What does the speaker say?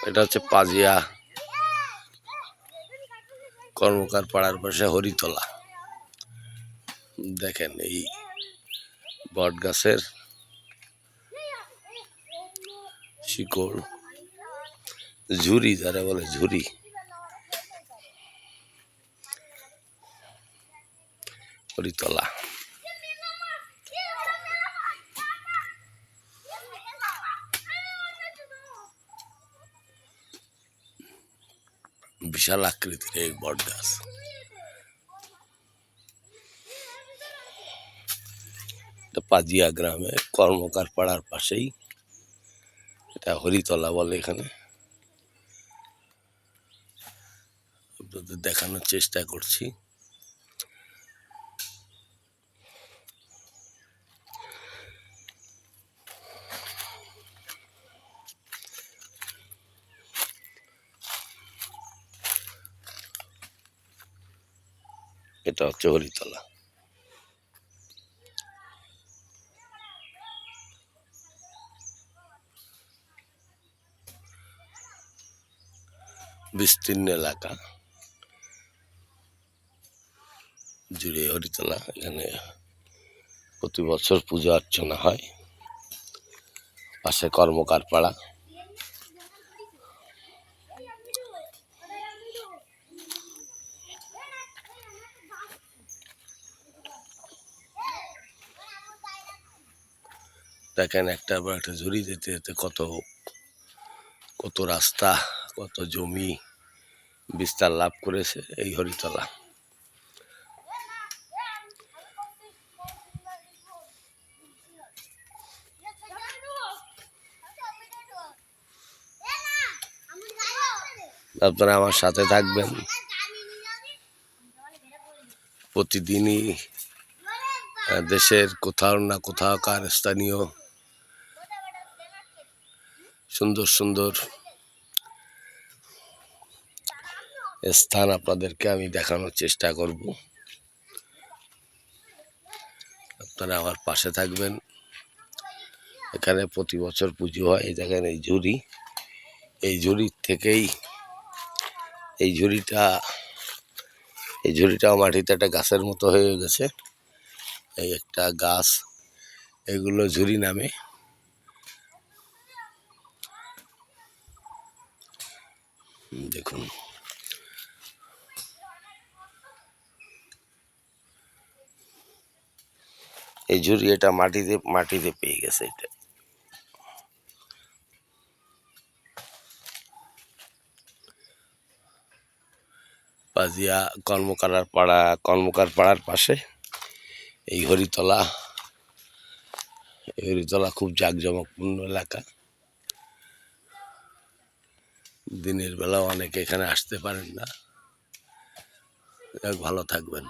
এটা হচ্ছে পাজিয়া কর্মকার পাড়ার পাশে হরিতলা। দেখেন এই বট গাছের শিকড়, ঝুরি যারা বলে ঝুরি, হরিতলা। বিশাল আকৃতির এই বট গাছ। পাজিয়া গ্রামে কর্মকার পাড়ার পাশেই, এটা হরিতলা বলে এখানে। আপনাদের দেখানোর চেষ্টা করছি। এটা হচ্ছে হরিতলা। বিস্তীর্ণ এলাকা জুড়ে হরিতলা। এখানে প্রতি বছর পূজা অর্চনা হয়। পাশে কর্মকার পাড়া। দেখেন একটা ঝুড়ি যেতে যেতে কত কত রাস্তা, কত জমি বিস্তার লাভ করেছে এই হরিতলা। আপনারা আমার সাথে থাকবেন। প্রতিদিনই দেশের কোথাও না কোথাওকার স্থানীয় সুন্দর সুন্দর স্থান আপনাদেরকে আমি দেখানোর চেষ্টা করব। আপনারা আমার পাশে থাকবেন। এখানে প্রতি বছর পুজো হয়। এই দেখেন এই ঝুড়ি, এই ঝুড়ির থেকেই এই ঝুড়িটাও মাটিতে একটা গাছের মতো হয়ে গেছে। এই একটা গাছ, এগুলো ঝুড়ি নামে। দেখুন এই ঝুড়ি, এটা মাটিতে পেয়ে গেছে। এটা পাজিয়া কর্মকার পাড়ার পাশে এই হরিতলা। এই হরিতলা খুব জাঁকজমকপূর্ণ এলাকা। দিনের বেলাও অনেকে এখানে আসতে পারেন না। ভালো থাকবেন।